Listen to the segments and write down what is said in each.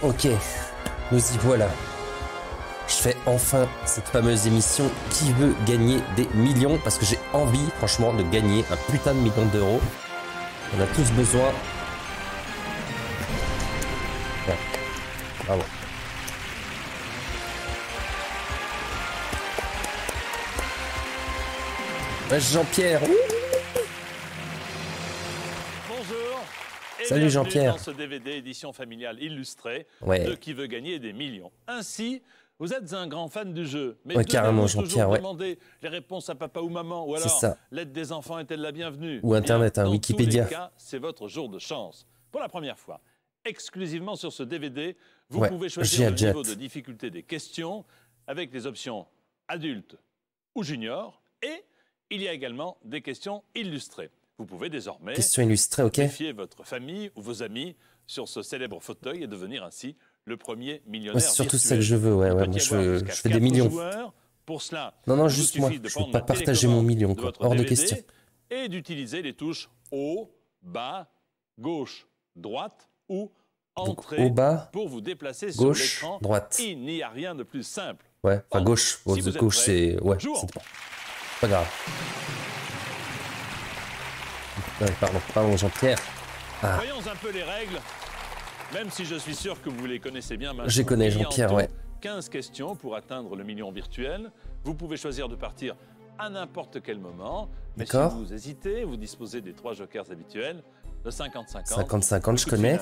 Ok, nous y voilà. Je fais enfin cette fameuse émission Qui veut gagner des millions, parce que j'ai envie, franchement, de gagner un putain de million d'euros. On a tous besoin. Ouais. Bravo. Ouais, Jean-Pierre. Bonjour. Salut Jean-Pierre. Dans ce DVD édition familiale illustrée Ouais. de Qui veut gagner des millions. Ainsi, vous êtes un grand fan du jeu. Mais Ouais, carrément, Jean-Pierre, ouais. Demander les réponses à papa ou maman, ou alors l'aide des enfants est-elle la bienvenue? Ou Internet, hein, Wikipédia. Dans tous les cas, c'est votre jour de chance. Pour la première fois, exclusivement sur ce DVD, vous pouvez choisir le niveau de difficulté des questions avec les options adulte ou junior, et il y a également des questions illustrées. Vous pouvez désormais défier votre famille ou vos amis sur ce célèbre fauteuil et devenir ainsi le premier millionnaire c'est surtout virtuel. ça que je veux, ouais. Moi, je fais des millions. Pour cela, non, juste moi. Je ne veux pas partager mon million, quoi. Hors de question. Et d'utiliser les touches haut, bas, gauche, droite ou entrée haut, bas, pour vous déplacer gauche, sur l'écran. Droite. Il n'y a rien de plus simple. Ouais, enfin gauche. Si gauche, c'est... Ouais, c'est pas grave. Ouais, pardon Jean-Pierre. Ah. Voyons un peu les règles, même si je suis sûr que vous les connaissez bien maintenant. Je connais Jean-Pierre, ouais. 15 questions pour atteindre le million virtuel. Vous pouvez choisir de partir à n'importe quel moment. Mais si vous hésitez, vous disposez des 3 jokers habituels, de 50-50. 50-50, je connais.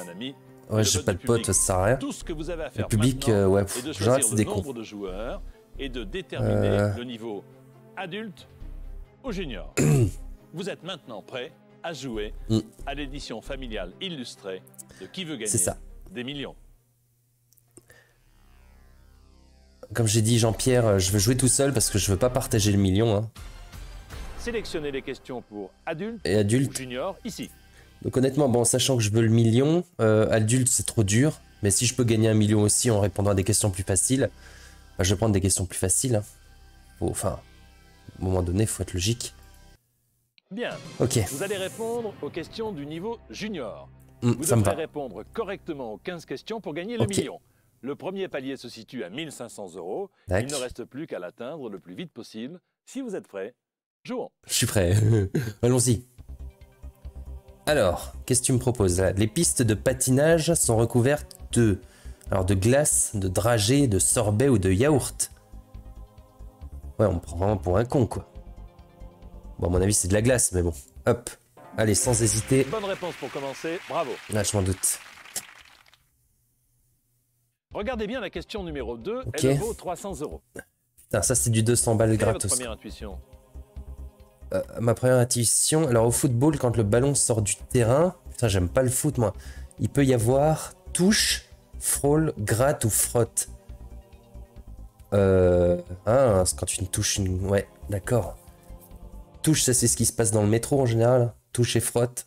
Ouais, j'ai pas de pote, ça sert à rien. Tout ce que vous avez à faire le public, ouais, j'arrête, c'est des cons. Le nombre de joueurs et de déterminer le niveau adulte ou junior. Vous êtes maintenant prêt à jouer à l'édition familiale illustrée de Qui veut gagner des millions. Comme j'ai dit Jean-Pierre, je veux jouer tout seul parce que je veux pas partager le million. Hein. Sélectionnez les questions pour adulte ou junior ici. Donc honnêtement, bon, sachant que je veux le million, adulte c'est trop dur. Mais si je peux gagner un million aussi en répondant à des questions plus faciles, bah, je vais prendre des questions plus faciles. Hein. Enfin, à un moment donné, il faut être logique. Bien. Ok. Vous allez répondre aux questions du niveau junior. Vous devrez répondre correctement aux 15 questions pour gagner le million. Le premier palier se situe à 1 500 €. Il ne reste plus qu'à l'atteindre le plus vite possible. Si vous êtes prêts, jouons. Je suis prêt. Allons-y. Alors, qu'est-ce que tu me proposes là? Les pistes de patinage sont recouvertes de glace, de dragées, de sorbet ou de yaourt. Ouais, on me prend vraiment pour un con, quoi. Bon, à mon avis, c'est de la glace, mais bon. Hop. Allez, sans hésiter. Bonne réponse pour commencer. Bravo. Là, je m'en doute. Regardez bien la question numéro 2. Elle vaut 300 €. Putain, ça, c'est du 200 balles gratos. Quelle est votre première intuition? Ma première intuition, alors au football, quand le ballon sort du terrain, putain, j'aime pas le foot, moi. Il peut y avoir touche, frôle, gratte ou frotte. C'est quand une touche, ouais, d'accord. Touche, ça c'est ce qui se passe dans le métro en général. Touche et frotte.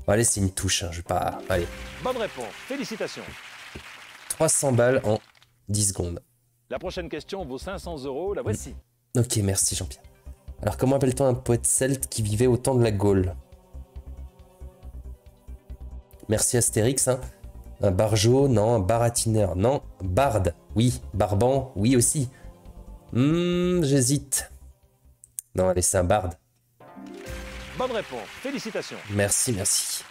Bon, allez, c'est une touche, hein, je vais pas... Allez. Bonne réponse, félicitations. 300 balles en 10 secondes. La prochaine question vaut 500 €, la voici. Ok, merci Jean-Pierre. Alors, comment appelle-t-on un poète celte qui vivait au temps de la Gaule? Merci Astérix, hein. Un barjot, non. Un baratineur, non. Barde, oui. Barban, oui aussi. J'hésite. Non, allez, c'est un barde. Bonne réponse, félicitations. Merci, merci.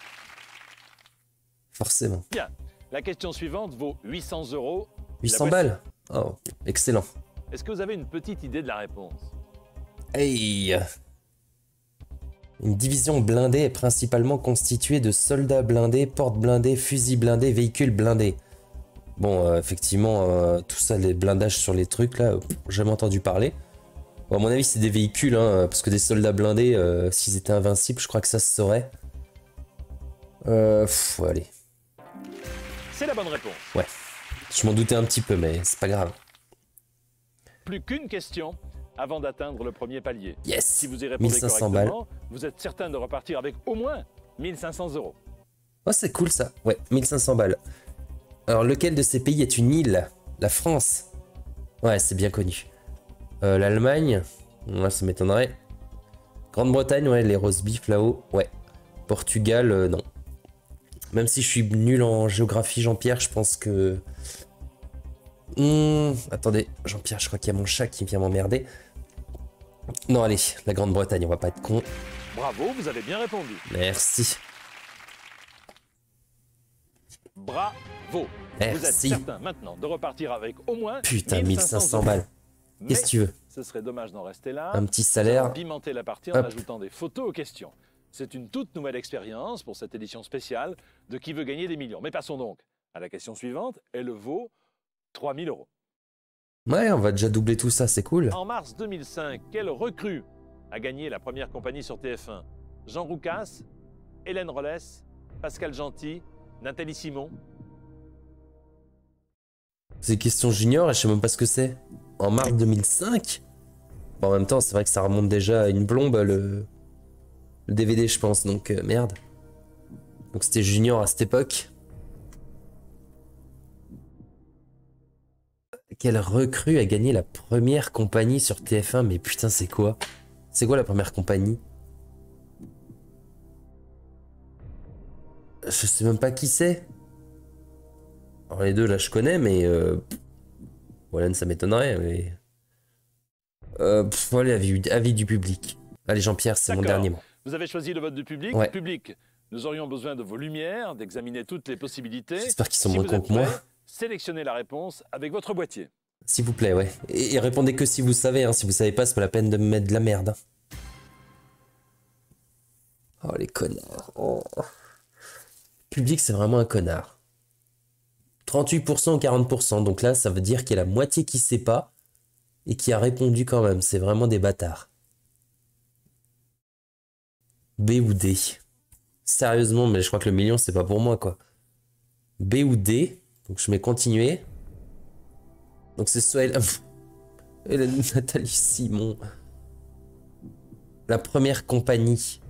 Forcément. Bien, la question suivante vaut 800 €. 800 balles? Oh, excellent. Est-ce que vous avez une petite idée de la réponse? Hey! Une division blindée est principalement constituée de soldats blindés, portes blindées, fusils blindés, véhicules blindés. Bon, effectivement, tout ça, les blindages sur les trucs, là, j'ai jamais entendu parler. Bon, à mon avis, c'est des véhicules, hein, parce que des soldats blindés, s'ils étaient invincibles, je crois que ça se saurait. Allez. C'est la bonne réponse. Ouais. Je m'en doutais un petit peu, mais c'est pas grave. Plus qu'une question avant d'atteindre le premier palier. Yes. Si vous y répondez 1500 balles. Vous êtes certain de repartir avec au moins 1500 €. Oh, c'est cool ça. Ouais, 1500 balles. Alors, lequel de ces pays est une île? La France. Ouais, c'est bien connu. L'Allemagne. Ouais, ça m'étonnerait. Grande-Bretagne, ouais, les roast beef là-haut. Ouais. Portugal, non. Même si je suis nul en géographie, Jean-Pierre, je pense que... attendez, Jean-Pierre, je crois qu'il y a mon chat qui vient m'emmerder. Non, allez, la Grande-Bretagne, on va pas être con. Bravo, vous avez bien répondu. Merci. Bravo. Merci. Vous êtes certain maintenant de repartir avec au moins... Putain, 1500 balles. Qu'est-ce que tu veux? Ce serait dommage d'en rester là. Un petit salaire. Pimenter la partie en ajoutant des photos aux questions. C'est une toute nouvelle expérience pour cette édition spéciale de Qui veut gagner des millions. Mais passons donc à la question suivante. Elle vaut 3000 €. Ouais, on va déjà doubler tout ça, c'est cool. En mars 2005, quelle recrue a gagné la première compagnie sur TF1? Jean Roucas, Hélène Rollès, Pascal Gentil, Nathalie Simon. C'est question junior et je sais même pas ce que c'est. En mars 2005? Bon, en même temps, c'est vrai que ça remonte déjà à une blombe, le DVD, je pense, donc merde. Donc c'était junior à cette époque. Quelle recrue a gagné la première compagnie sur TF1? Mais putain, c'est quoi? C'est quoi la première compagnie? Je sais même pas qui c'est. Alors les deux là je connais, mais voilà, ça m'étonnerait. Mais allez, avis du public. Allez Jean-Pierre, c'est mon dernier mot. Vous avez choisi le vote du public. Ouais. Public, nous aurions besoin de vos lumières, d'examiner toutes les possibilités. J'espère qu'ils sont moins cons que moi. Sélectionnez la réponse avec votre boîtier. S'il vous plaît, ouais. Et répondez que si vous savez, hein. Si vous savez pas, c'est pas la peine de me mettre de la merde. Hein. Oh les connards. Oh. Public, c'est vraiment un connard. 38% ou 40%. Donc là, ça veut dire qu'il y a la moitié qui sait pas et qui a répondu quand même. C'est vraiment des bâtards. B ou D. Sérieusement, mais je crois que le million, c'est pas pour moi, quoi. B ou D. Donc je mets continuer. Donc c'est soit Nathalie Simon. La première compagnie.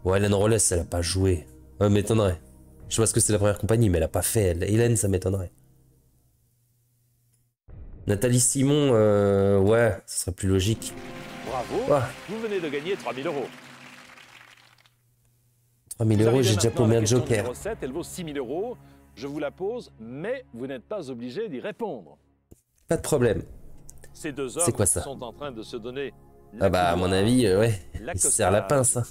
Ouais, Hélène Rollès, elle a pas joué. Ça m'étonnerait. Je sais pas ce que c'est la première compagnie, mais elle a pas fait, elle. Hélène, ça m'étonnerait. Nathalie Simon, ouais, ce serait plus logique. Bravo, ouais. Vous venez de gagner 3000 €. 3000 €, j'ai déjà paumé un joker. Numéro 7, elle vaut 6000 €. Je vous la pose, mais vous n'êtes pas obligé d'y répondre. Pas de problème. Ces deux hommes sont en train de se donner... Ah bah, à mon avis, ouais, il se serre la pince. Hein.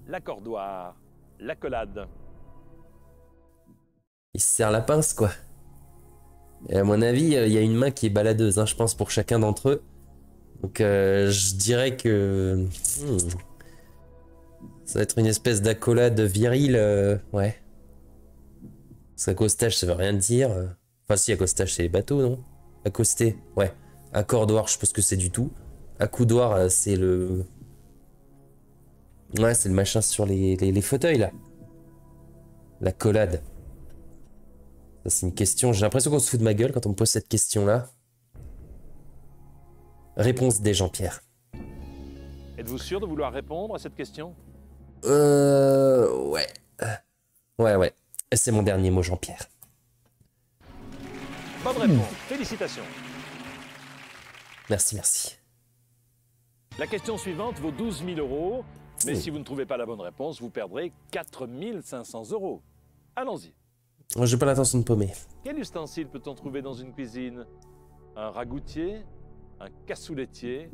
L'accordoir, l'accolade. Il se serre la pince, quoi. Et à mon avis, il y a une main qui est baladeuse, hein, je pense, pour chacun d'entre eux. Donc, je dirais que... ça va être une espèce d'accolade virile, ouais. Parce qu'accostage, ça veut rien dire. Enfin, si, accostage, c'est les bateaux, non? Accoster, ouais. Accordoir, je sais pas ce que c'est du tout. Accoudoir, c'est le... Ouais, c'est le machin sur les fauteuils, là. La collade. Ça, c'est une question. J'ai l'impression qu'on se fout de ma gueule quand on me pose cette question-là. Réponse D, Jean-Pierre. Êtes-vous sûr de vouloir répondre à cette question? Ouais. Ouais. C'est mon dernier mot, Jean-Pierre. Bonne réponse. Félicitations. Merci. La question suivante vaut 12 000 €. Mais si vous ne trouvez pas la bonne réponse, vous perdrez 4 500 €. Allons-y. J'ai pas l'intention de paumer. Quel ustensile peut-on trouver dans une cuisine? Un ragoûtier, un cassouletier,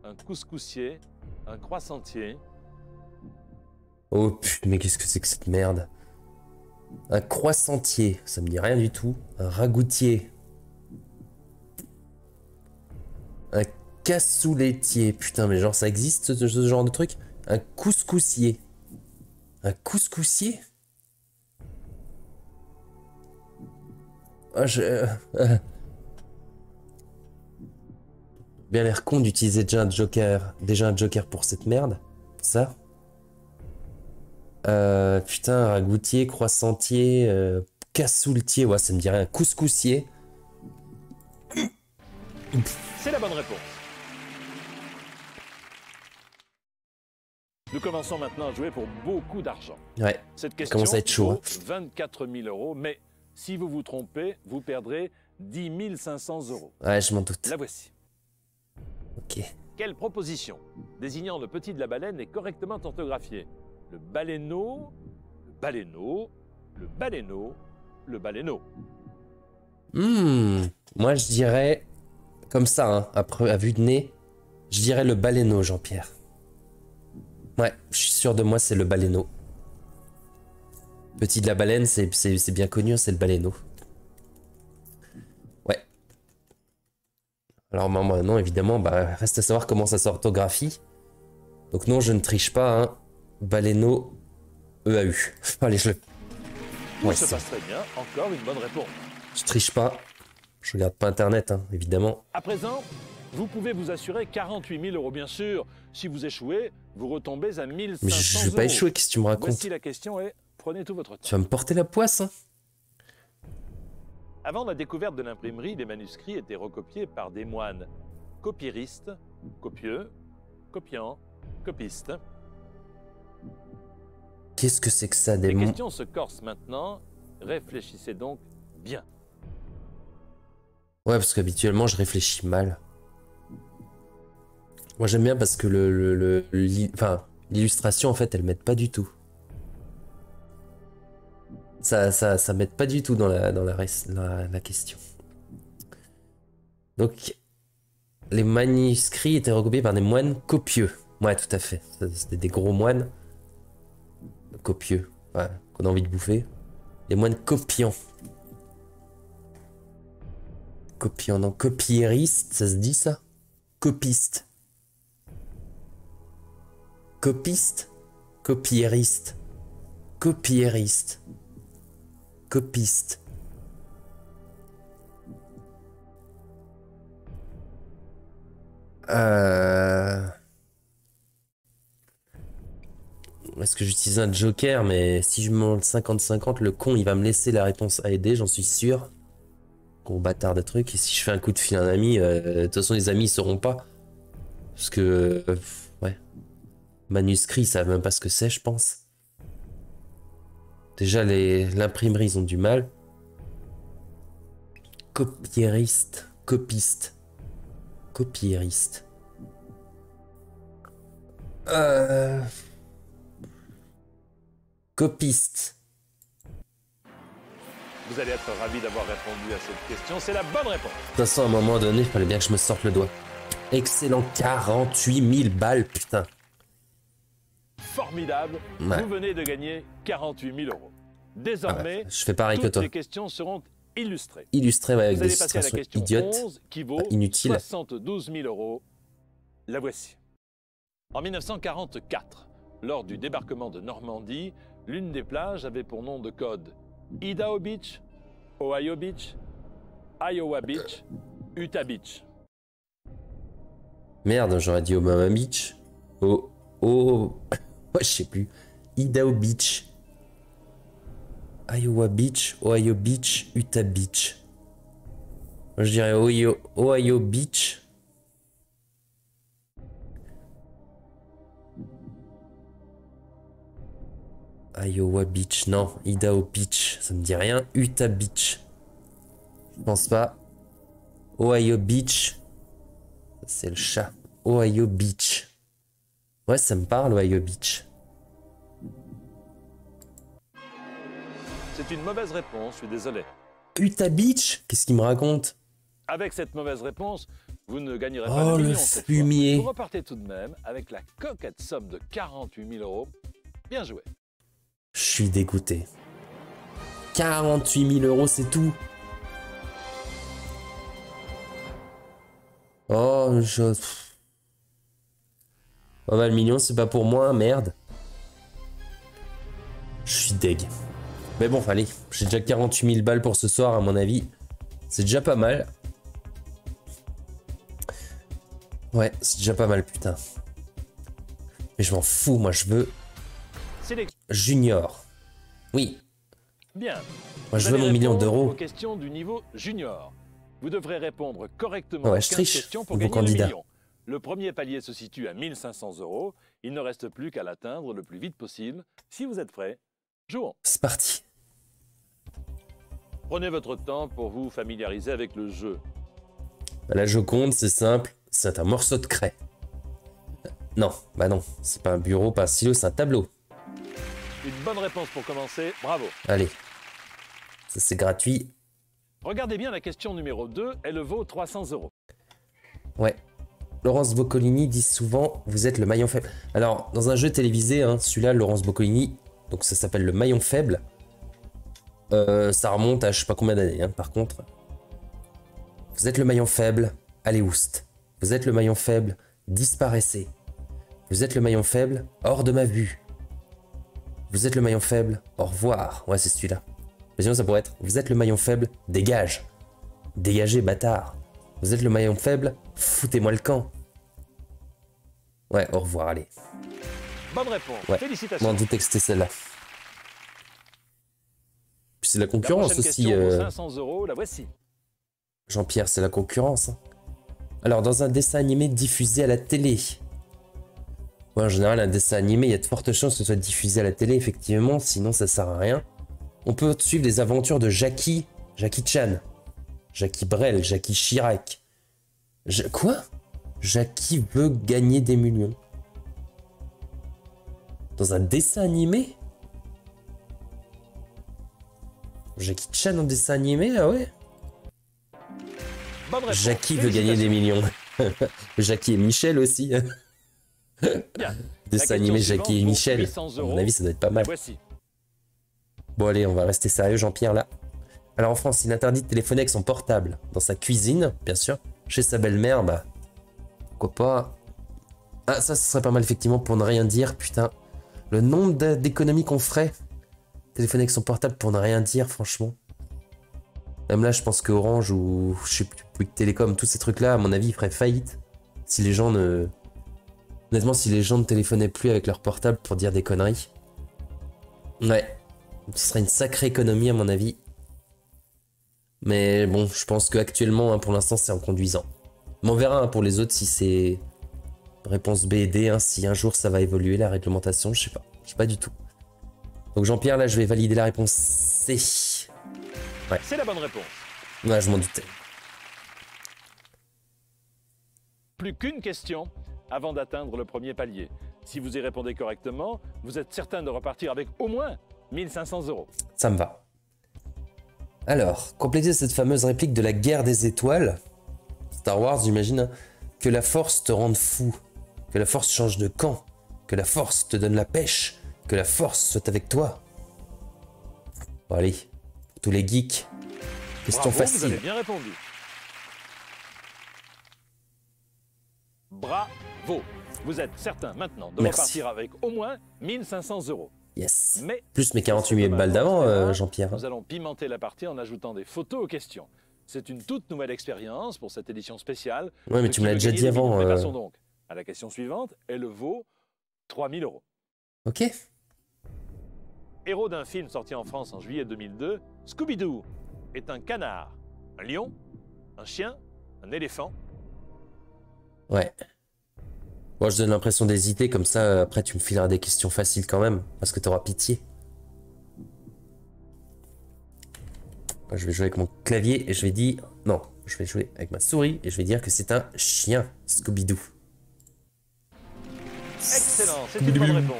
un couscoussier, un croissantier. Oh putain, mais qu'est-ce que c'est que cette merde? Un croissantier, ça me dit rien du tout. Un ragoûtier. Un cassouletier. Putain, mais genre ça existe ce genre de truc? Un couscoussier. Un couscoussier? Bien l'air con d'utiliser déjà un joker pour cette merde. Ça. Putain, ragoûtier, croissantier, cassouletier, ouais, ça me dirait un couscoussier. C'est la bonne réponse. Nous commençons maintenant à jouer pour beaucoup d'argent. Ouais, cette question commence à être chaud. Vaut 24 000 €, mais si vous vous trompez, vous perdrez 10 500 €. Ouais, je m'en doute. La voici. Ok. Quelle proposition désignant le petit de la baleine est correctement orthographiée? Le baleineau, le baleineau, le baleineau. Moi, je dirais, comme ça, hein, après, à vue de nez, je dirais le baleineau, Jean-Pierre. Ouais, je suis sûr de moi, c'est le baleineau. Petit de la baleine, c'est bien connu, c'est le baleineau. Ouais. Alors, moi, non, évidemment, bah, reste à savoir comment ça s'orthographie. Donc, non, je ne triche pas, hein. Baleineau, EAU. Allez, je le... Tout se passe très bien, encore une bonne réponse. Je triche pas. Je regarde pas internet, hein, évidemment. À présent, vous pouvez vous assurer 48 000 euros, bien sûr. Si vous échouez, vous retombez à 1 500 Mais je vais pas échouer, qu'est-ce que tu me racontes? Voici la question et prenez tout votre temps. Tu vas me porter la poisse, hein? Avant la découverte de l'imprimerie, les manuscrits étaient recopiés par des moines. Copiéristes, copieux, copiants, copistes. Qu'est-ce que c'est que ça, des Les mots? questions se corsent maintenant. Réfléchissez donc bien. Ouais, parce qu'habituellement, je réfléchis mal. Moi, j'aime bien parce que l'illustration, en fait, elle m'aide pas du tout. Ça m'aide pas du tout dans la question. Donc, les manuscrits étaient recopiés par des moines copieux. Ouais, tout à fait. C'était des gros moines copieux, ouais, qu'on a envie de bouffer. Les moines copiants. Copiant, non, copiériste, ça se dit ça? Copiste. Copiste? Copiériste. Copiériste. Copiste. Est-ce que j'utilise un joker? Mais si je monte 50-50, le con il va me laisser la réponse à aider, j'en suis sûr. Gros bâtard de truc. Et si je fais un coup de fil à un ami, de toute façon les amis ils sauront pas. Parce que... ouais. Manuscrit, ils savent même pas ce que c'est, je pense. Déjà l'imprimerie ils ont du mal. Copiériste. Copiste. Copiériste. Copiste. Vous allez être ravi d'avoir répondu à cette question. C'est la bonne réponse. De toute façon, à un moment donné, il fallait bien que je me sorte le doigt. Excellent, 48 000 balles, putain. Formidable. Ouais. Vous venez de gagner 48 000 euros. Désormais, je fais pareil que toi. Les questions seront illustrées. Illustrées, ouais, avec vous des allez passer à la illustrations question idiotes, 11, qui vaut inutiles. 72 000 euros. La voici. En 1944, lors du débarquement de Normandie, l'une des plages avait pour nom de code Idaho Beach, Ohio Beach, Iowa Beach, Utah Beach. Merde, j'aurais dit Obama Beach. Ouais, je sais plus. Idaho Beach. Iowa Beach, Ohio Beach, Utah Beach. Moi, je dirais Ohio Beach. Iowa Beach, non. Idaho Beach, ça me dit rien. Utah Beach. Je pense pas. Ohio Beach. C'est le chat. Ohio Beach. Ouais, ça me parle, Ohio Beach. C'est une mauvaise réponse, je suis désolé. Utah Beach? Qu'est-ce qu'il me raconte? Avec cette mauvaise réponse, vous ne gagnerez pas le million cette fumier. fois. Vous repartez tout de même avec la coquette somme de 48 000 euros. Bien joué. Je suis dégoûté. 48 000 euros, c'est tout. Oh, oh bah, le million, c'est pas pour moi, merde. Je suis deg. Mais bon, allez, j'ai déjà 48 000 balles pour ce soir, à mon avis. C'est déjà pas mal. Ouais, c'est déjà pas mal, putain. Mais je m'en fous, moi, je veux... Junior. Oui. Bien. Moi, je veux mon million d'euros. Aux questions du niveau junior. Vous devrez répondre correctement ouais, aux 15 questions pour gagner candidat. le million. Le premier palier se situe à 1 500 euros. Il ne reste plus qu'à l'atteindre le plus vite possible. Si vous êtes prêts, jouons. C'est parti. Prenez votre temps pour vous familiariser avec le jeu. La Joconde, c'est simple. C'est un morceau de craie. Non, bah non. C'est pas un bureau, pas un stylo, c'est un tableau. Une bonne réponse pour commencer. Bravo. Allez. c'est gratuit. Regardez bien la question numéro 2, elle vaut 300 €. Ouais. Laurence Boccolini dit souvent « Vous êtes le maillon faible ». Alors, dans un jeu télévisé, hein, celui-là, Laurence Boccolini, donc ça s'appelle le maillon faible. Ça remonte à je sais pas combien d'années, hein, par contre. Vous êtes le maillon faible, allez oust. Vous êtes le maillon faible, disparaissez. Vous êtes le maillon faible, hors de ma vue. Vous êtes le maillon faible, au revoir. Ouais, c'est celui-là. Mais sinon, ça pourrait être, vous êtes le maillon faible, dégage. Dégagez, bâtard. Vous êtes le maillon faible, foutez-moi le camp. Ouais, au revoir, allez. Bonne réponse, ouais. Félicitations. M'en doutais que c'était celle-là. Puis c'est la concurrence aussi. 500 €, la voici. Jean-Pierre, c'est la concurrence. Hein. Alors, dans un dessin animé diffusé à la télé. Ouais, en général, un dessin animé, il y a de fortes chances que ce soit diffusé à la télé, effectivement, sinon ça sert à rien. On peut suivre les aventures de Jackie Chan, Jackie Brel, Jackie Chirac. Quoi? Jackie veut gagner des millions. Dans un dessin animé? Jackie Chan en dessin animé, ah ouais? Jackie veut gagner des millions. Jackie et Michel aussi. Dessin animé Jackie et Michel. À mon avis, ça doit être pas mal. Bon allez, on va rester sérieux, Jean-Pierre, là. Alors en France, il est interdit de téléphoner avec son portable. Dans sa cuisine, bien sûr. Chez sa belle-mère, bah... pourquoi pas. Ah, ça, ce serait pas mal, effectivement, pour ne rien dire. Putain, le nombre d'économies qu'on ferait. Téléphoner avec son portable pour ne rien dire, franchement. Même là, je pense que Orange ou... je sais plus, Bouygues Télécom, tous ces trucs-là, à mon avis, ils feraient faillite. Si les gens ne... Honnêtement, si les gens ne téléphonaient plus avec leur portable pour dire des conneries. Ouais. Ce serait une sacrée économie, à mon avis. Mais bon, je pense qu'actuellement, hein, pour l'instant, c'est en conduisant. Mais on verra hein, pour les autres si c'est réponse B et D, hein, si un jour ça va évoluer, la réglementation, je sais pas. Je sais pas du tout. Donc Jean-Pierre, là, je vais valider la réponse C. Ouais. C'est la bonne réponse. Ouais, je m'en doutais. Plus qu'une question avant d'atteindre le premier palier. Si vous y répondez correctement, vous êtes certain de repartir avec au moins 1500 €. Ça me va. Alors, complétez cette fameuse réplique de la guerre des étoiles. Star Wars, j'imagine. Hein, que la force te rende fou. Que la force change de camp. Que la force te donne la pêche. Que la force soit avec toi. Bon, allez. Pour tous les geeks. Question facile. Vous avez bien répondu. Bravo. Vous êtes certain maintenant de repartir avec au moins 1500 €. Yes. Mais plus mes 48 000 balles d'avant, Jean-Pierre. Nous allons pimenter la partie en ajoutant des photos aux questions. C'est une toute nouvelle expérience pour cette édition spéciale. Ouais, mais tu me l'as déjà dit avant. Passons donc à la question suivante. Elle vaut 3000 €. Ok. Héros d'un film sorti en France en juillet 2002, Scooby-Doo est un canard, un lion, un chien, un éléphant. Ouais. Bon, je donne l'impression d'hésiter, comme ça, après tu me fileras des questions faciles quand même, parce que t'auras pitié. Moi, je vais jouer avec mon clavier et je vais dire... Non, je vais jouer avec ma souris et je vais dire que c'est un chien, Scooby-Doo. Excellent, c'est une bonne réponse.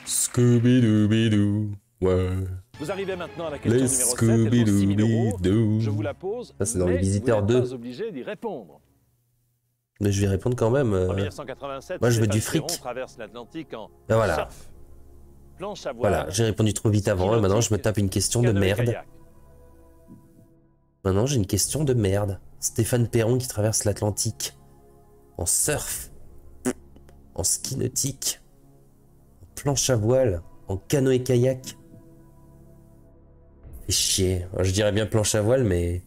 Scooby-Doo-Bidoo, ouais. Vous arrivez maintenant à la question numéro 7, elle vaut 6 000 €. Je vous la pose, ça, c'est dans les Visiteurs Visiteurs 2. Vous n'êtes pas obligé d'y répondre. Mais je vais répondre quand même. En 1987, moi, je veux du fric. Traverse l'Atlantique en voilà. surf, planche à voile. Voilà, j'ai répondu trop vite avant, et maintenant je me tape une question de merde. Maintenant j'ai une question de merde. Stéphane Perron qui traverse l'Atlantique. En surf. En ski nautique. En planche à voile. En canoë-kayak. Fait chier. Alors, je dirais bien planche à voile, mais...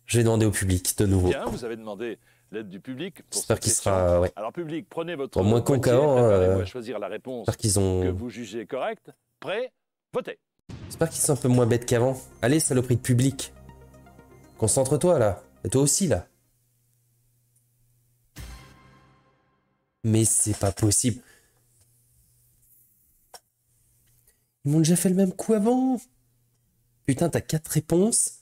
Je vais demander au public, de nouveau. Bien, vous avez demandé l'aide du public. J'espère qu'il sera... Ouais. Alors public, prenez votre moins con qu'avant. choisir la réponse ont... que vous jugez correcte. Prêt, votez. J'espère qu'ils sont un peu moins bêtes qu'avant. Allez, saloperie de public. Concentre-toi, là. Et toi aussi, là. Mais c'est pas possible. Ils m'ont déjà fait le même coup avant. Putain, t'as 4 réponses.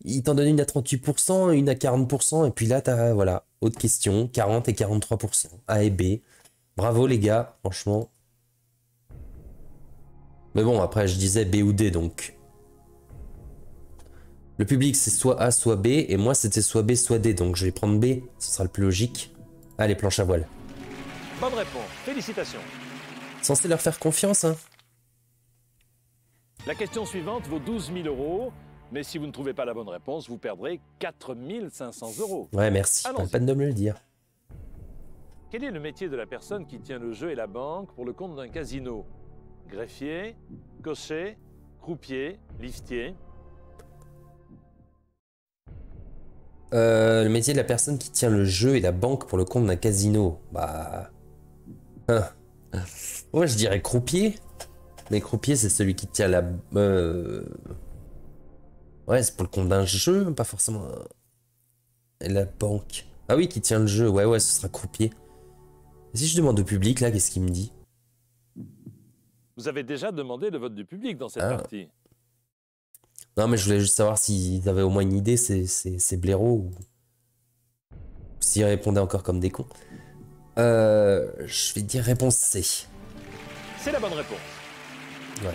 Ils t'en donnent une à 38%, une à 40%, et puis là, t'as, voilà, autre question, 40 et 43%, A et B. Bravo, les gars, franchement. Mais bon, après, je disais B ou D, donc. Le public, c'est soit A, soit B, et moi, c'était soit B, soit D, donc je vais prendre B, ce sera le plus logique. Allez, planche à voile. Bonne réponse, félicitations. Censé leur faire confiance, hein. La question suivante vaut 12 000 €, mais si vous ne trouvez pas la bonne réponse, vous perdrez 4 500 €. Ouais, merci, pas de me le dire. Quel est le métier de la personne qui tient le jeu et la banque pour le compte d'un casino? Greffier, cocher, croupier, liftier? Le métier de la personne qui tient le jeu et la banque pour le compte d'un casino. Bah... Ouais, je dirais croupier. Mais croupier, c'est celui qui tient la... Ouais, c'est pour le compte d'un jeu, pas forcément... Et la banque. Ah oui, qui tient le jeu. Ouais, ce sera croupier. Et si je demande au public, là, qu'est-ce qu'il me dit? Vous avez déjà demandé le vote du public dans cette partie. Non, mais je voulais juste savoir s'ils avaient au moins une idée, ces blaireaux, ou s'ils répondaient encore comme des cons. Je vais dire réponse C. C'est la bonne réponse. Ouais.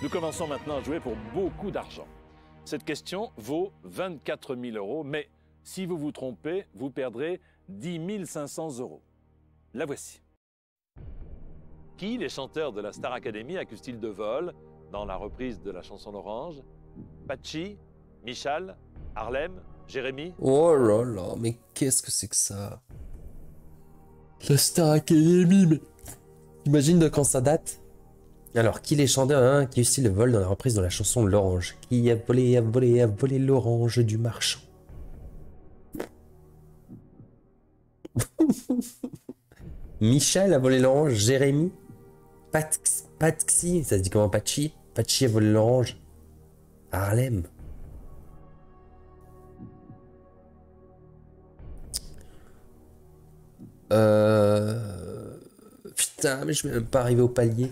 Nous commençons maintenant à jouer pour beaucoup d'argent. Cette question vaut 24 000 €, mais si vous vous trompez, vous perdrez 10 500 €. La voici. Qui, les chanteurs de la Star Academy, accusent-ils de vol dans la reprise de la chanson L'Orange? Pachi, Michal, Harlem, Jérémy? Oh là là, mais qu'est-ce que c'est que ça? La Star Academy, mais... Imagine de quand ça date? Alors, qui les chanteurs hein, qui aussi le vol dans la reprise de la chanson L'Orange? Qui a volé l'orange du marchand? Michel a volé l'orange, Jérémy? Patsy, ça se dit comment Pachi? Pachi a volé l'orange. Harlem. Putain, mais je vais même pas arriver au palier.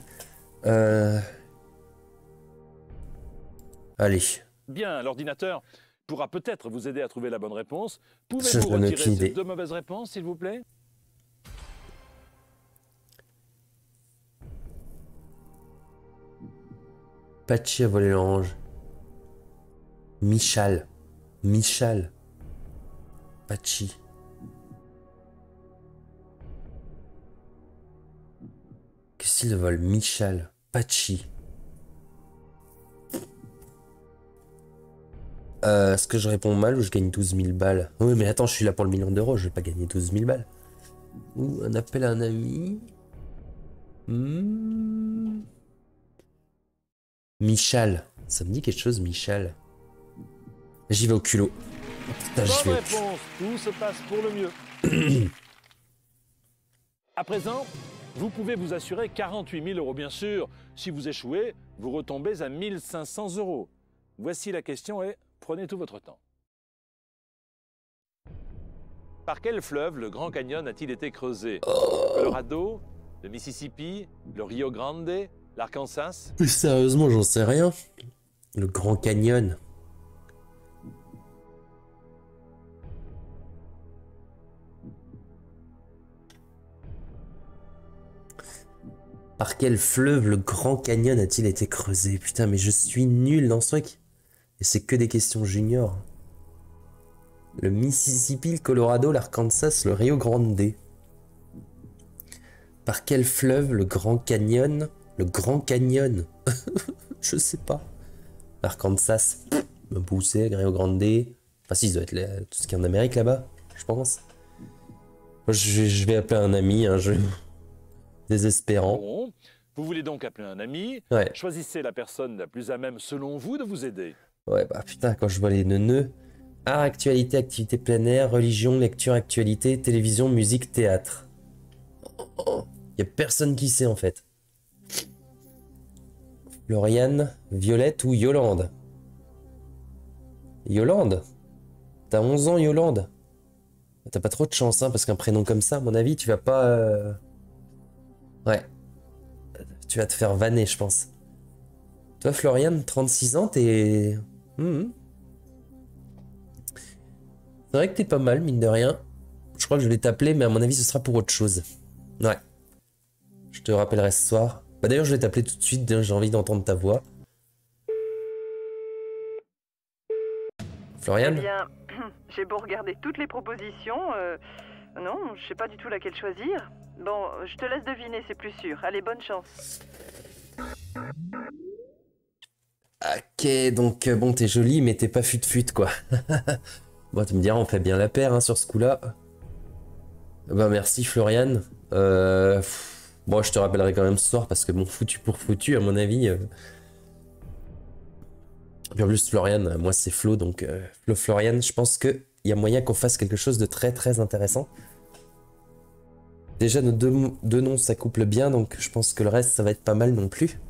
Allez. Bien, l'ordinateur pourra peut-être vous aider à trouver la bonne réponse. Pouvez-vous retirer ces deux mauvaises réponses, s'il vous plaît? Pachi a volé l'orange. Michal. Pachi. Qu'est-ce qu'il vole? Michal. Pachi. Est-ce que je réponds mal ou je gagne 12 000 balles? Oui, mais attends, je suis là pour le million d'euros, je vais pas gagner 12 000 balles. Ou un appel à un ami. Michal. Ça me dit quelque chose, Michal. J'y vais au culot. Oh, putain, bonne réponse, tout se passe pour le mieux. À présent, vous pouvez vous assurer 48 000 €, bien sûr. Si vous échouez, vous retombez à 1 500 €. Voici la question et prenez tout votre temps. Par quel fleuve le Grand Canyon a-t-il été creusé? Colorado, le Mississippi, le Rio Grande, l'Arkansas? Mais sérieusement, j'en sais rien. Le Grand Canyon. Par quel fleuve le Grand Canyon a-t-il été creusé? Putain, mais je suis nul dans ce truc. Et c'est que des questions juniors. Le Mississippi, le Colorado, l'Arkansas, le Rio Grande. Par quel fleuve le Grand Canyon? Le Grand Canyon. Je sais pas. L'Arkansas. Me pousser, le Rio Grande. Enfin si, ça doit être tout ce qui est en Amérique là-bas, je pense. Je vais appeler un ami, un jeu désespérant. Bon, vous voulez donc appeler un ami. Ouais. Choisissez la personne la plus à même, selon vous, de vous aider. Ouais, bah putain, quand je vois les neuneux. Art, actualité, activité plein air, religion, lecture, actualité, télévision, musique, théâtre. Y a personne qui sait en fait. Floriane, Violette ou Yolande? Yolande? T'as 11 ans, Yolande? T'as pas trop de chance, hein, parce qu'un prénom comme ça, à mon avis, tu vas pas... Ouais. Tu vas te faire vanner, je pense. Toi, Floriane, 36 ans, t'es... C'est vrai que t'es pas mal, mine de rien. Je crois que je vais t'appeler, mais à mon avis, ce sera pour autre chose. Ouais. Je te rappellerai ce soir. Bah d'ailleurs, je vais t'appeler tout de suite, j'ai envie d'entendre ta voix. Florian? Eh bien, j'ai beau regarder toutes les propositions, non, je sais pas du tout laquelle choisir. Bon, je te laisse deviner, c'est plus sûr. Allez, bonne chance. Ok, donc bon, t'es jolie, mais t'es pas fut-fut, quoi. Bon, tu me diras, on fait bien la paire, hein, sur ce coup-là. Bah merci, Florian. Bon, je te rappellerai quand même ce soir, parce que bon, foutu pour foutu, à mon avis... Puis en plus, Florian, moi c'est Flo, donc Florian, je pense qu'il y a moyen qu'on fasse quelque chose de très très intéressant. Déjà, nos deux noms s'accouplent bien, donc je pense que le reste, ça va être pas mal non plus.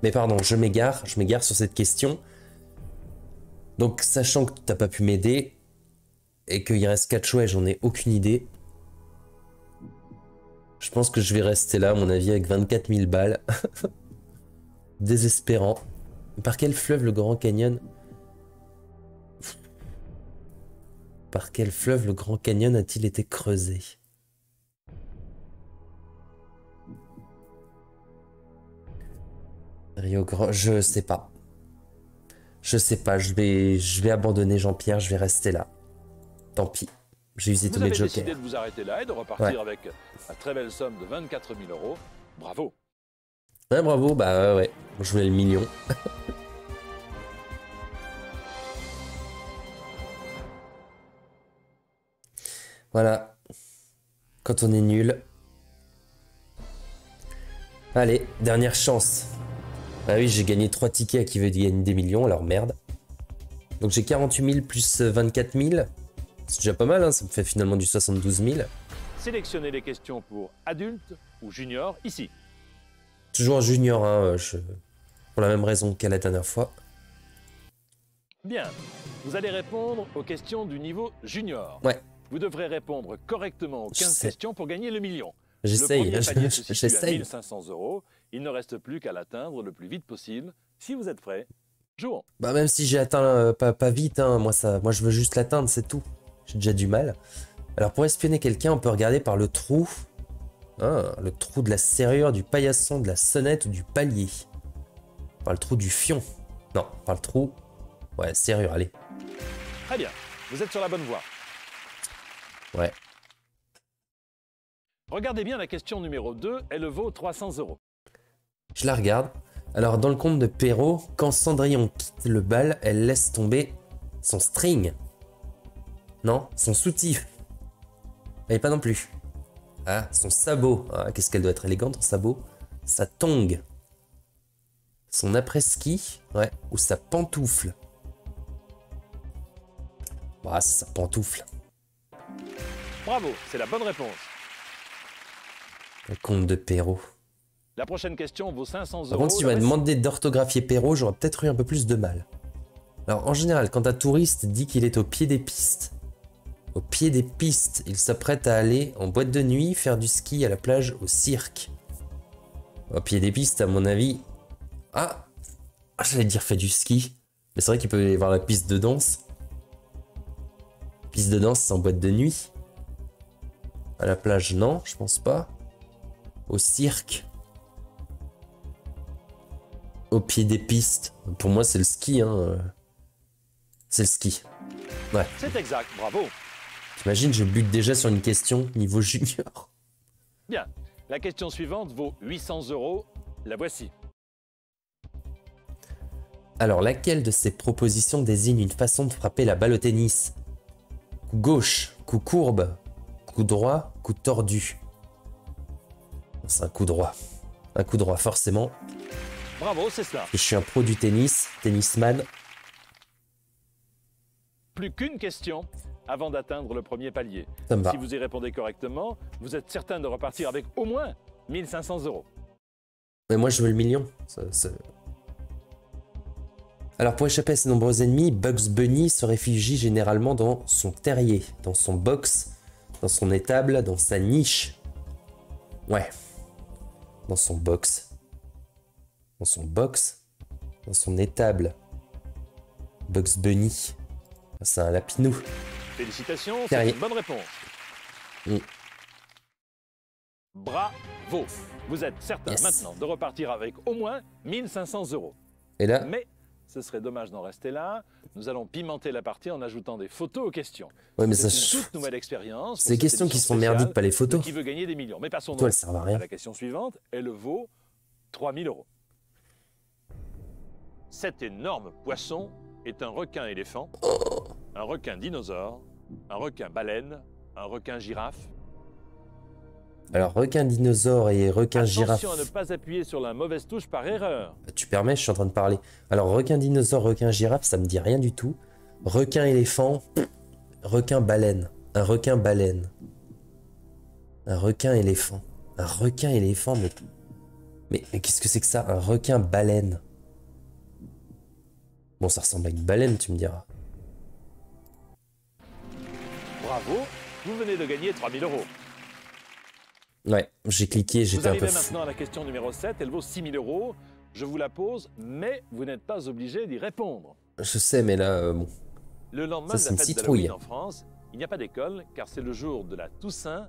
Mais pardon, je m'égare sur cette question. Donc, sachant que t'as pas pu m'aider, et qu'il reste 4 choix et j'en ai aucune idée, je pense que je vais rester là, à mon avis, avec 24 000 balles. Désespérant. Par quel fleuve le Grand Canyon? Par quel fleuve le Grand Canyon a-t-il été creusé? Rio Grande, je sais pas. Je sais pas, je vais abandonner Jean-Pierre, je vais rester là. Tant pis, j'ai usé tous mes jokers. Vous avez décidé de vous arrêter là et de repartir avec la très belle somme de 24 000 €. Bravo. Ouais, bravo, bah ouais, je voulais le million. Voilà. Quand on est nul. Allez, dernière chance. Ah oui, j'ai gagné 3 tickets à qui veut gagner des millions, alors merde. Donc j'ai 48 000 plus 24 000. C'est déjà pas mal, hein, ça me fait finalement du 72 000. Sélectionnez les questions pour adultes ou juniors ici. Toujours junior, hein, pour la même raison qu'à la dernière fois. Bien, vous allez répondre aux questions du niveau junior. Ouais. Vous devrez répondre correctement aux 15 questions pour gagner le million. J'essaye, Le premier palier se situe à j'essaye. 1 500 €. Il ne reste plus qu'à l'atteindre le plus vite possible. Si vous êtes prêts, jouons. Bah même si j'ai atteint pas vite, hein, moi je veux juste l'atteindre, c'est tout. J'ai déjà du mal. Alors pour espionner quelqu'un, on peut regarder par le trou. Hein, le trou de la serrure, du paillasson, de la sonnette ou du palier. Par le trou du fion. Non, par le trou... Ouais, serrure, allez. Très bien, vous êtes sur la bonne voie. Ouais. Regardez bien la question numéro 2, elle vaut 300 €. Je la regarde. Alors dans le conte de Perrault, quand Cendrillon quitte le bal, elle laisse tomber son string. Non, son soutif. Et pas non plus. Ah, son sabot. Ah, qu'est-ce qu'elle doit être élégante, son sabot. Sa tongue. Son après-ski. Ouais. Ou sa pantoufle. Ah, c'est sa pantoufle. Bravo, c'est la bonne réponse. Le conte de Perrault. La prochaine question vaut 500 €. Par contre, si tu m'as demandé d'orthographier Perrault, j'aurais peut-être eu un peu plus de mal. Alors, en général, quand un touriste dit qu'il est au pied des pistes, il s'apprête à aller en boîte de nuit, faire du ski à la plage, au cirque. Au pied des pistes, à mon avis... Ah, j'allais dire fait du ski. Mais c'est vrai qu'il peut y avoir la piste de danse. Piste de danse, c'est en boîte de nuit. À la plage, non, je pense pas. Au cirque. Au pied des pistes. Pour moi, c'est le ski, hein. C'est le ski. Ouais. C'est exact, bravo. T'imagines, je bute déjà sur une question niveau junior. Bien, la question suivante vaut 800 €. La voici. Alors, laquelle de ces propositions désigne une façon de frapper la balle au tennis? Coup gauche, coup courbe, coup droit, coup tordu. C'est un coup droit. Un coup droit, forcément. Bravo, c'est cela. Je suis un pro du tennis, tennisman. Plus qu'une question avant d'atteindre le premier palier. Ça me va. Si vous y répondez correctement, vous êtes certain de repartir avec au moins 1 500 €. Mais moi, je veux le million. Alors, pour échapper à ses nombreux ennemis, Bugs Bunny se réfugie généralement dans son terrier, dans son box, dans son étable, dans sa niche. Ouais. Dans son box. Dans son box. Dans son étable. Bugs Bunny. C'est un lapinou. Félicitations, c'est Terrier. une bonne réponse. Mm. Bravo. Vous êtes certain maintenant de repartir avec au moins 1500 €. Et là? Mais ce serait dommage d'en rester là. Nous allons pimenter la partie en ajoutant des photos aux questions. Ouais, mais c'est ça... une toute nouvelle expérience. C'est des questions qui sont merdiques, pas les photos. Qui veut gagner des millions. Mais passons Toi, donc elles servent à rien. à la question suivante. Elle vaut 3000 €. Cet énorme poisson est un requin-éléphant, un requin-dinosaure, un requin-baleine, un requin-girafe. Alors, requin-dinosaure et requin-girafe... Attention à ne pas appuyer sur la mauvaise touche par erreur. Tu permets, je suis en train de parler. Alors, requin-dinosaure, requin-girafe, ça me dit rien du tout. Requin-éléphant, requin-baleine. Un requin-baleine. Un requin-éléphant. Un requin-éléphant, mais qu'est-ce que c'est que ça? Un requin-baleine. Bon, ça ressemble à une baleine, tu me diras. Bravo, vous venez de gagner 3000 €. Ouais, j'ai cliqué, j'étais un peu fou. Vous fou. arrivez maintenant à la question numéro 7, elle vaut 6000 €. Je vous la pose, mais vous n'êtes pas obligé d'y répondre. Je sais, mais là, bon. Le lendemain Ça, de la fête d'Halloween en France, il n'y a pas d'école, car c'est le jour de la Toussaint,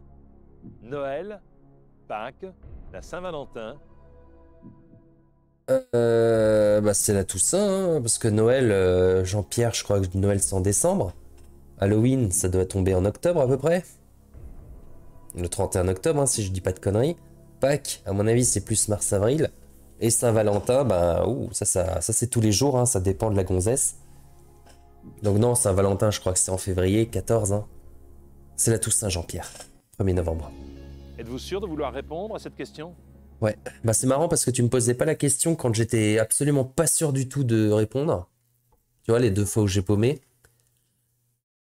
Noël, Pâques, la Saint-Valentin. Bah c'est la Toussaint, hein, parce que Noël, Jean-Pierre, je crois que Noël c'est en décembre. Halloween, ça doit tomber en octobre à peu près. Le 31 octobre, hein, si je dis pas de conneries. Pâques, à mon avis, c'est plus mars-avril. Et Saint-Valentin, bah, ça c'est tous les jours, hein, ça dépend de la gonzesse. Donc non, Saint-Valentin, je crois que c'est en février, 14. Hein. C'est la Toussaint, Jean-Pierre, 1er novembre. Êtes-vous sûr de vouloir répondre à cette question? Ouais, bah c'est marrant parce que tu me posais pas la question quand j'étais absolument pas sûr du tout de répondre. Tu vois, les 2 fois où j'ai paumé.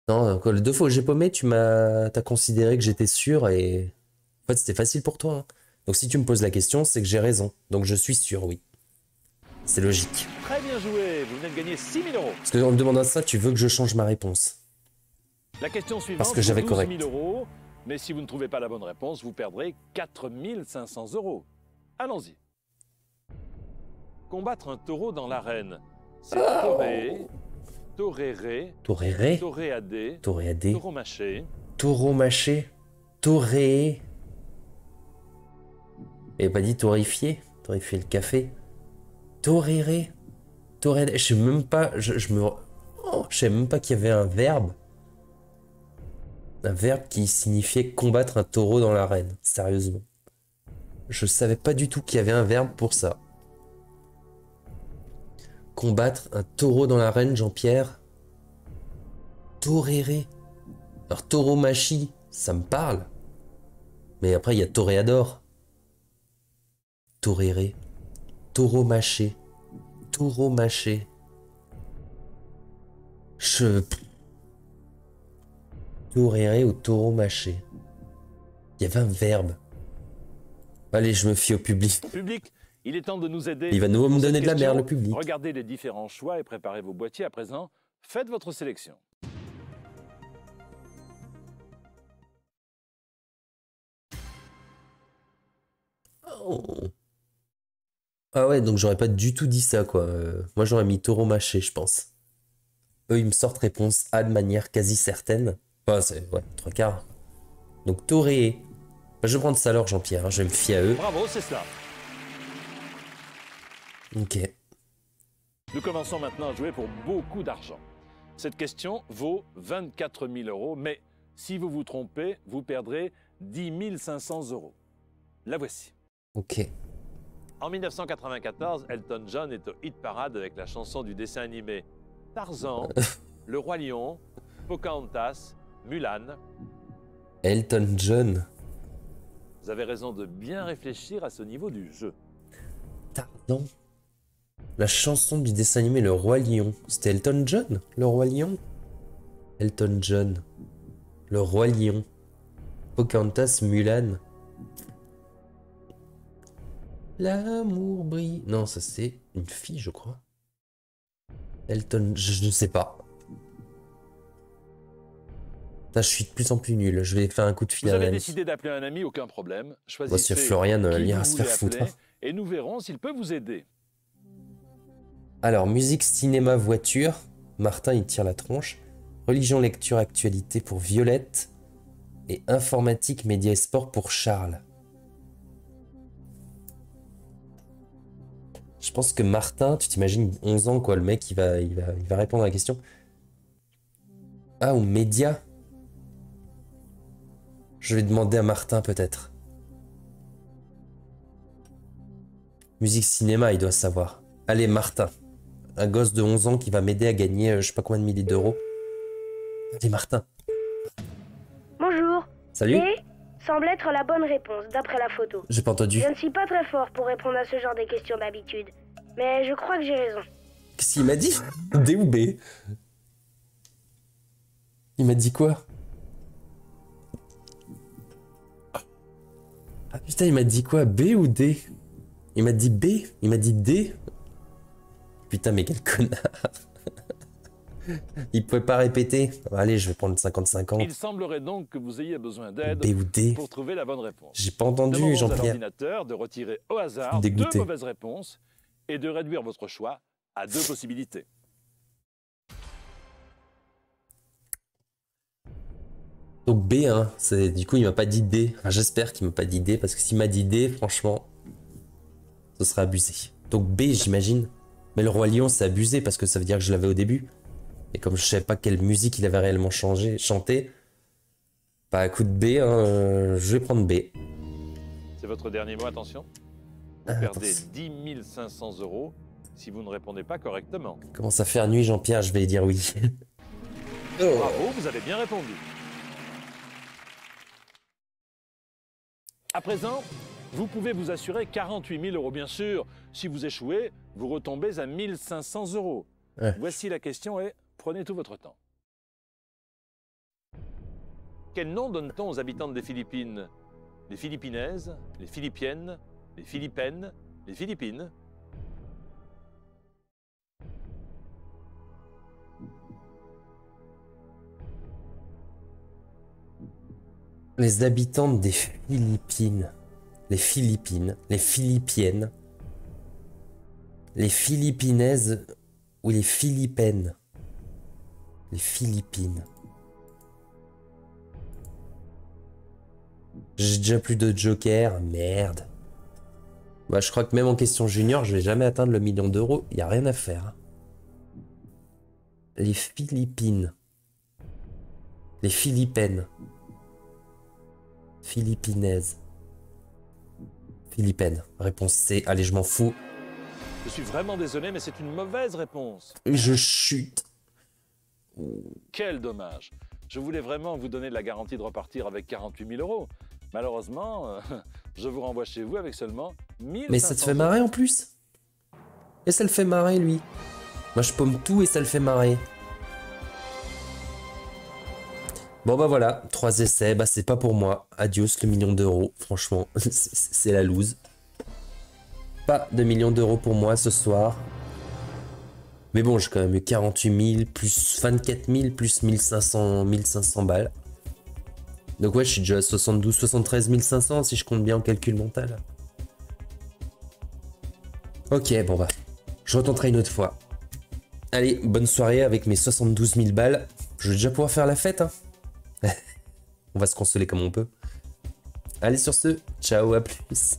Non, les 2 fois où j'ai paumé, t'as considéré que j'étais sûr et... En fait, c'était facile pour toi. Hein. Donc si tu me poses la question, c'est que j'ai raison. Donc je suis sûr, oui. C'est logique. Très bien joué, vous venez de gagner 6000 €. Parce qu'en me demandant ça, tu veux que je change ma réponse. La question suivante, parce que j'avais correct. 12 000 €, mais si vous ne trouvez pas la bonne réponse, vous perdrez 4500 €. Allons-y. Combattre un taureau dans l'arène, c'est toréer, toréré, Toréré, toréadé, toréadé, taureau-mâché, taureau-mâché, torréé. Et pas dit torréfié, torréfier le café. Toréré, toréadé. Je sais même pas, je sais même pas qu'il y avait un verbe. Un verbe qui signifiait combattre un taureau dans l'arène. Sérieusement. Je savais pas du tout qu'il y avait un verbe pour ça. Combattre un taureau dans l'arène, Jean-Pierre. Toréré. Alors taureau-machi, ça me parle. Mais après, il y a toréador. Toréré. Taureau-mâché. Taureau-mâché. Toréré ou taureau-mâché. Il y avait un verbe. Allez, je me fie au public. Public, il est temps de nous aider. Il va nous me donner de la merde, le public. Regardez les différents choix et préparez vos boîtiers à présent. Faites votre sélection. Oh. Ah ouais, donc j'aurais pas du tout dit ça, quoi. Moi, j'aurais mis taureau mâché, je pense. Eux, ils me sortent réponse A de manière quasi certaine. Enfin, c'est, ouais, 3/4. Donc, toré. Bah, je vais prendre ça alors, Jean-Pierre. Hein, je vais me fier à eux. Bravo, c'est cela. Ok. Nous commençons maintenant à jouer pour beaucoup d'argent. Cette question vaut 24 000 €, mais si vous vous trompez, vous perdrez 10 500 €. La voici. Ok. En 1994, Elton John est au hit parade avec la chanson du dessin animé Tarzan, Le Roi Lion, Pocahontas, Mulan. Elton John. Vous avez raison de bien réfléchir à ce niveau du jeu. Tarzan. La chanson du dessin animé Le Roi Lion. C'était Elton John, Le Roi Lion. Elton John. Le Roi Lion. Pocahontas, Mulan. L'amour brille. Non, ça c'est une fille, je crois. Elton, je ne sais pas. Là, je suis de plus en plus nul. Je vais faire un coup de fil vous à avez un ami. décidé d'appeler un ami, aucun problème. Choisissez Voici Florian, qui il ira vous se faire voulez foutre. appeler, et nous verrons s'il peut vous aider. Alors, musique, cinéma, voiture. Martin, il tire la tronche. Religion, lecture, actualité pour Violette. Et informatique, médias et sport pour Charles. Je pense que Martin, tu t'imagines 11 ans quoi, le mec il va répondre à la question. Ah, ou Média. Je vais demander à Martin peut-être. Musique cinéma, il doit savoir. Allez, Martin. Un gosse de 11 ans qui va m'aider à gagner je sais pas combien de milliers d'euros. Allez, Martin. Bonjour. Salut. B semble être la bonne réponse, d'après la photo. J'ai pas entendu. Je ne suis pas très fort pour répondre à ce genre de questions d'habitude. Mais je crois que j'ai raison. Qu'est-ce qu'il m'a dit? D ou B? Il m'a dit quoi? Ah putain, il m'a dit quoi? B ou D? Il m'a dit B? Il m'a dit D? Putain, mais quel connard! Il pouvait pas répéter. Allez, je vais prendre 50-50. Il semblerait donc que vous ayez besoin d'aide B ou D? pour trouver la bonne réponse. J'ai pas entendu, Jean-Pierre. L'ordinateur de retirer au hasard Dégoûté. 2 mauvaises réponses et de réduire votre choix à 2 possibilités. Donc B, hein, du coup il m'a pas dit D. Enfin, j'espère qu'il m'a pas dit D, parce que s'il m'a dit D, franchement, ce serait abusé. Donc B, j'imagine. Mais le Roi Lion, c'est abusé, parce que ça veut dire que je l'avais au début. Et comme je savais pas quelle musique il avait réellement chanté, bah écoute B, hein, je vais prendre B. C'est votre dernier mot, attention. Vous perdez 10 500 € si vous ne répondez pas correctement. Commence à faire nuit, Jean-Pierre, je vais dire oui. Bravo, vous avez bien répondu. À présent, vous pouvez vous assurer 48 000 €. Bien sûr, si vous échouez, vous retombez à 1 500 €. Ouais. Voici la question et prenez tout votre temps. Quel nom donne-t-on aux habitantes des Philippines? Les Philippinaises, les Philippiennes, les Philippines, les Philippines? Les habitantes des Philippines. Les Philippines. Les Philippiennes. Les Philippinaises ou les Philippines. Les Philippines. J'ai déjà plus de joker. Merde. Bah, je crois que même en question junior, je vais jamais atteindre le 1 million d'euros. Il n'y a rien à faire. Les Philippines. Les Philippines. Philippinaise. Philippine. Réponse C. Allez, je m'en fous. Je suis vraiment désolé, mais c'est une mauvaise réponse. Je chute. Quel dommage. Je voulais vraiment vous donner la garantie de repartir avec 48 000 €. Malheureusement, je vous renvoie chez vous avec seulement 1 500 €. Mais ça te fait marrer en plus? Et ça le fait marrer, lui. Moi, je paume tout et ça le fait marrer. Bon bah voilà, 3 essais, bah c'est pas pour moi. Adios le 1 million d'euros, franchement, c'est la loose. Pas de 1 million d'euros pour moi ce soir. Mais bon, j'ai quand même eu 48 000, plus 24 000, plus 1500 balles. Donc ouais, je suis déjà à 73 500 si je compte bien en calcul mental. Ok, bon bah, je retenterai une autre fois. Allez, bonne soirée avec mes 72 000 balles. Je vais déjà pouvoir faire la fête, hein. On va se consoler comme on peut. Allez sur ce, ciao, à plus.